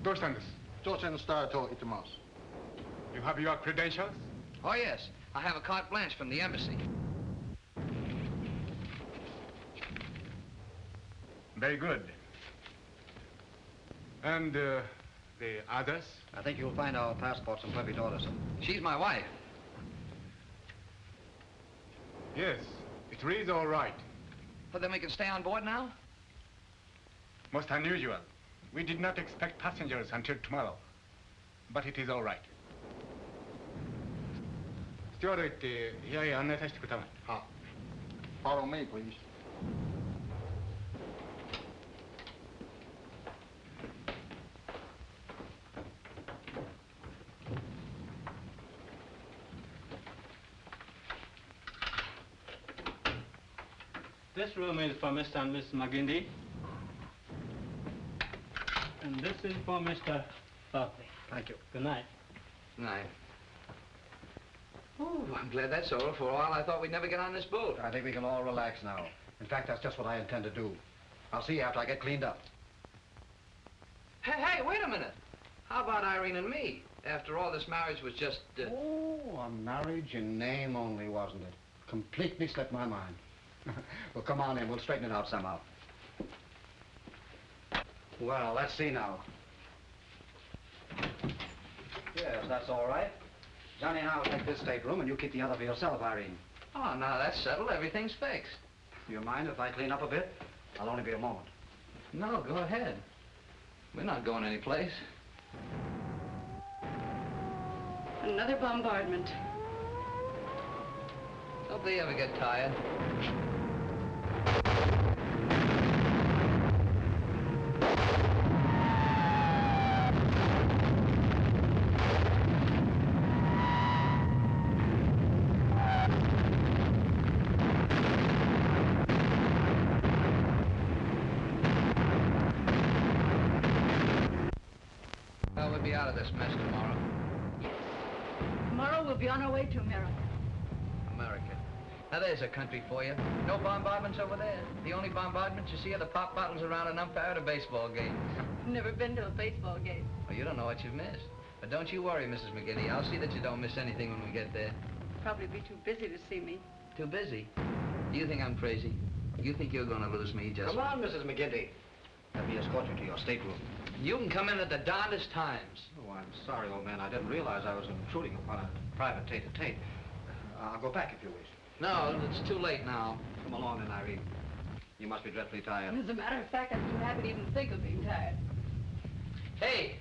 Dos standards. Tochen starto itamas. You have your credentials? Oh, yes. I have a carte blanche from the embassy. Very good. And the others? I think you'll find our passports in perfect order, sir. She's my wife. Yes, it reads all right. Well, then we can stay on board now? Most unusual. We did not expect passengers until tomorrow. But it is all right. Steward, here 안내 사실 그다음. Follow me, please. This room is for Mr. and Miss McGinty. And this is for Mr. Buckley. Thank you. Good night. Good night. Oh, I'm glad that's over. For a while, I thought we'd never get on this boat. I think we can all relax now. In fact, that's just what I intend to do. I'll see you after I get cleaned up. Hey, wait a minute. How about Irene and me? After all, this marriage was just... Oh, a marriage in name only, wasn't it? Completely slipped my mind. Well, come on in. We'll straighten it out somehow. Well, let's see now. Yes, that's all right. Johnny and I will take this stateroom, and you keep the other for yourself, Irene. Oh, now that's settled. Everything's fixed. Do you mind if I clean up a bit? I'll only be a moment. No, go ahead. We're not going anyplace. Another bombardment. Don't they ever get tired? Well, we'll be out of this mess tomorrow. Tomorrow we'll be on our way to America. America. Now, there's a country for you. No bombardments over there. The only bombardments you see are the pop bottles around an umpire at a baseball game. Never been to a baseball game. Well, you don't know what you've missed. But don't you worry, Mrs. McGinty. I'll see that you don't miss anything when we get there. Probably be too busy to see me. Too busy? You think I'm crazy? You think you're going to lose me just... Come on, Mrs. McGinty. Let me escort you to your stateroom. You can come in at the darndest times. Oh, I'm sorry, old man. I didn't realize I was intruding upon a private tete-a-tete. I'll go back if you wish. No, it's too late now. Come along then, Irene. You must be dreadfully tired. As a matter of fact, I'm too happy to even think of being tired. Hey,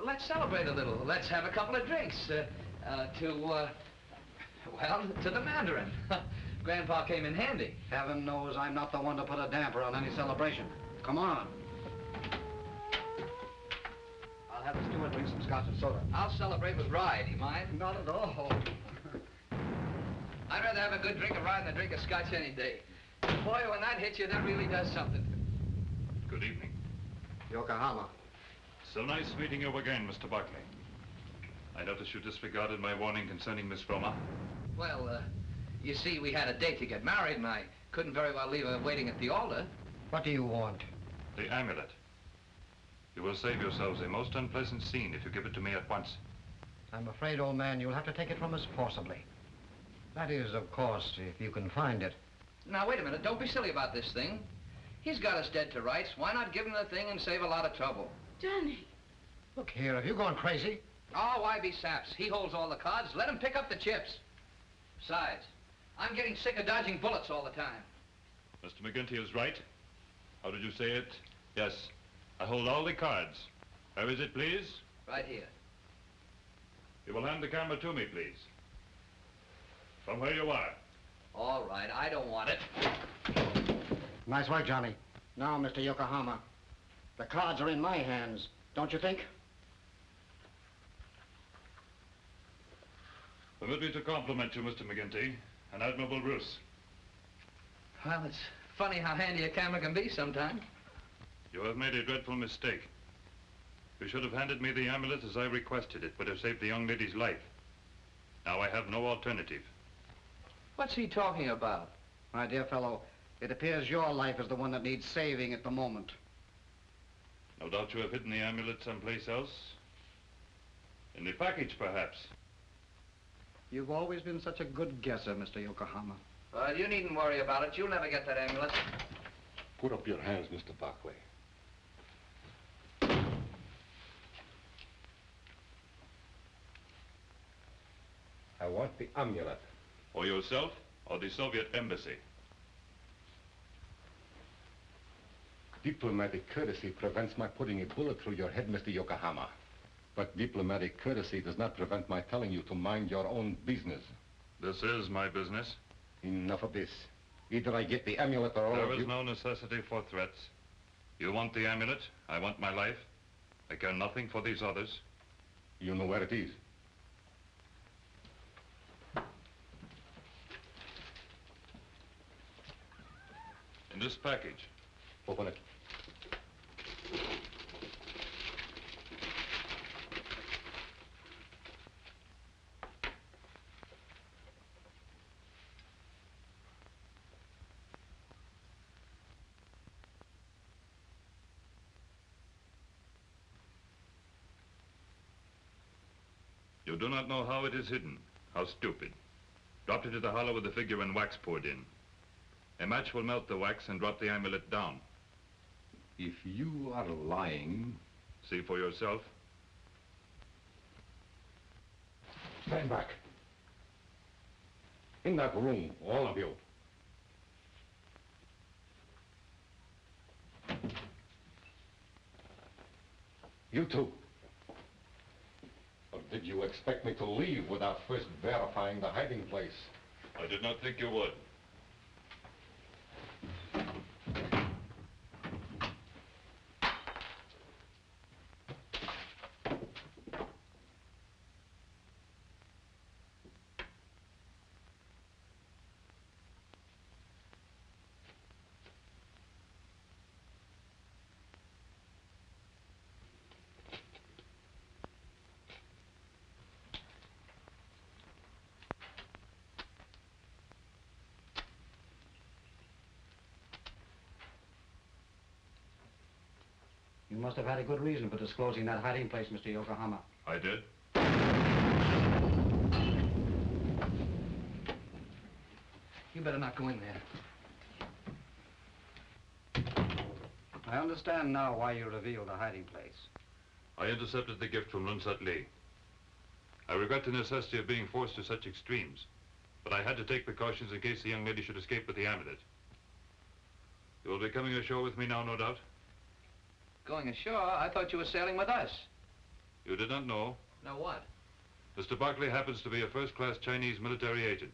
let's celebrate a little. Let's have a couple of drinks well, to the Mandarin. Grandpa came in handy. Heaven knows I'm not the one to put a damper on any celebration. Come on. I'll have the steward bring some scotch and soda. I'll celebrate with rye. Do you mind? Not at all. I'd rather have a good drink of rye than a drink of scotch any day. Boy, when that hits you, that really does something. Good evening. Yokohama. So nice meeting you again, Mr. Buckley. I notice you disregarded my warning concerning Miss Roma. Well, you see, we had a date to get married, and I couldn't very well leave her waiting at the altar. What do you want? The amulet. You will save yourselves a most unpleasant scene if you give it to me at once. I'm afraid, old man, you'll have to take it from us forcibly. That is, of course, if you can find it. Now, wait a minute. Don't be silly about this thing. He's got us dead to rights. Why not give him the thing and save a lot of trouble? Johnny. Look here, have you gone crazy? Oh, why be saps? He holds all the cards. Let him pick up the chips. Besides, I'm getting sick of dodging bullets all the time. Mr. McGinty is right. How did you say it? Yes, I hold all the cards. Where is it, please? Right here. You will hand the camera to me, please. From where you are. All right, I don't want it. Nice work, Johnny. Now, Mr. Yokohama, the cards are in my hands, don't you think? Permit me to compliment you, Mr. McGinty. An admirable ruse. Well, it's funny how handy a camera can be sometimes. You have made a dreadful mistake. You should have handed me the amulet as I requested. It would have saved the young lady's life. Now I have no alternative. What's he talking about? My dear fellow, it appears your life is the one that needs saving at the moment. No doubt you have hidden the amulet someplace else. In the package, perhaps. You've always been such a good guesser, Mr. Yokohama. Well, you needn't worry about it. You'll never get that amulet. Put up your hands, Mr. Barclay. I want the amulet. For yourself or the Soviet embassy? Diplomatic courtesy prevents my putting a bullet through your head, Mr. Yokohama. But diplomatic courtesy does not prevent my telling you to mind your own business. This is my business. Enough of this. Either I get the amulet or all of you... There is no necessity for threats. You want the amulet, I want my life. I care nothing for these others. You know where it is. In this package. Open it. You do not know how it is hidden. How stupid. Dropped into the hollow with the figure and wax poured in. A match will melt the wax and drop the amulet down. If you are lying... See for yourself. Stand back. In that room, all of you. You too. Or did you expect me to leave without first verifying the hiding place? I did not think you would. You must have had a good reason for disclosing that hiding place, Mr. Yokohama. I did. You better not go in there. I understand now why you revealed the hiding place. I intercepted the gift from Lunsat Lee. I regret the necessity of being forced to such extremes, but I had to take precautions in case the young lady should escape with the amulet. You will be coming ashore with me now, no doubt? Going ashore? I thought you were sailing with us. You did not know. Know what? Mr. Barclay happens to be a first-class Chinese military agent,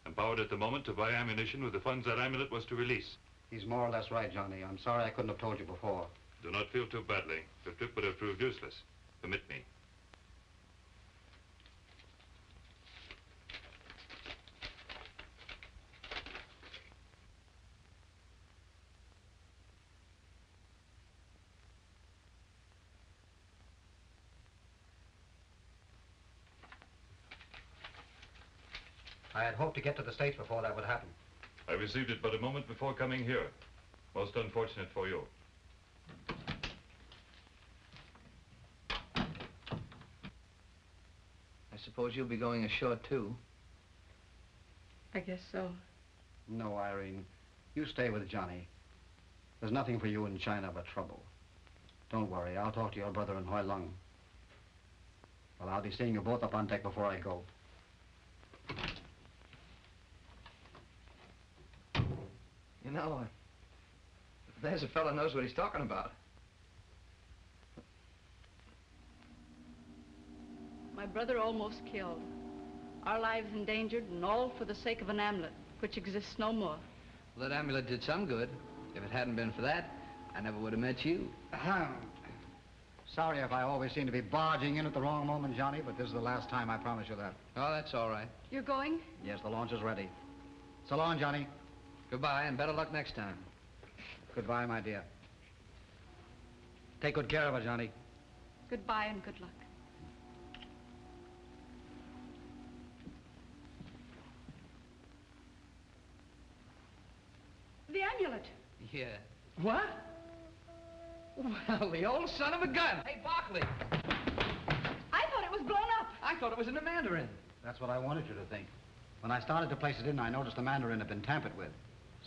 empowered at the moment to buy ammunition with the funds that amulet was to release. He's more or less right, Johnny. I'm sorry I couldn't have told you before. Do not feel too badly. The trip would have proved useless. Permit me. I had hoped to get to the States before that would happen. I received it but a moment before coming here. Most unfortunate for you. I suppose you'll be going ashore, too. I guess so. No, Irene. You stay with Johnny. There's nothing for you in China but trouble. Don't worry. I'll talk to your brother in Hoi Lung. Well, I'll be seeing you both up on deck before I go. You know, there's a fellow knows what he's talking about. My brother almost killed. Our lives endangered, and all for the sake of an amulet, which exists no more. Well, that amulet did some good. If it hadn't been for that, I never would have met you. Sorry if I always seem to be barging in at the wrong moment, Johnny, but this is the last time, I promise you that. Oh, that's all right. You're going? Yes, the launch is ready. So long, Johnny. Goodbye, and better luck next time. Goodbye, my dear. Take good care of her, Johnny. Goodbye and good luck. The amulet. Yeah. What? Well, the old son of a gun. Hey, Barkley. I thought it was blown up. I thought it was in the Mandarin. That's what I wanted you to think. When I started to place it in, I noticed the Mandarin had been tampered with.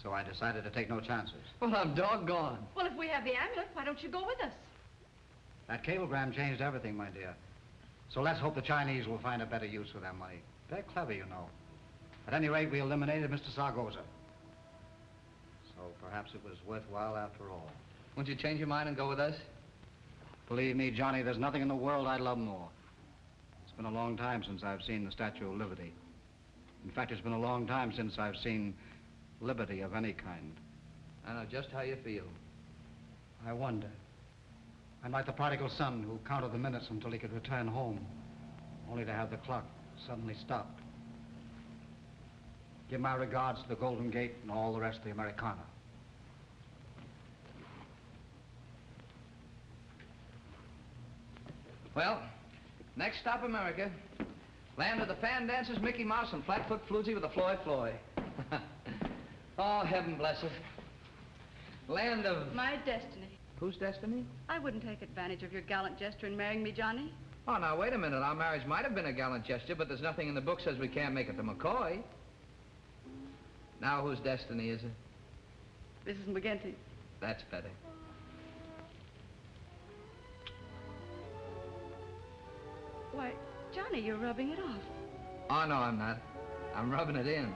So I decided to take no chances. Well, I'm doggone. Well, if we have the amulet, why don't you go with us? That cablegram changed everything, my dear. So let's hope the Chinese will find a better use for their money. They're clever, you know. At any rate, we eliminated Mr. Sargoza. So perhaps it was worthwhile after all. Won't you change your mind and go with us? Believe me, Johnny, there's nothing in the world I'd love more. It's been a long time since I've seen the Statue of Liberty. In fact, it's been a long time since I've seen liberty of any kind. I know just how you feel. I wonder. I'm like the prodigal son who counted the minutes until he could return home, only to have the clock suddenly stopped. Give my regards to the Golden Gate and all the rest of the Americana. Well, next stop, America. Land of the fan dancers, Mickey Mouse, and Flatfoot Floozy with the Floy Floy. Oh, heaven bless it. Land of... My destiny. Whose destiny? I wouldn't take advantage of your gallant gesture in marrying me, Johnny. Oh, now, wait a minute. Our marriage might have been a gallant gesture, but there's nothing in the book says we can't make it to McCoy. Now, whose destiny is it? Mrs. McGinty. That's better. Why, Johnny, you're rubbing it off. Oh, no, I'm not. I'm rubbing it in.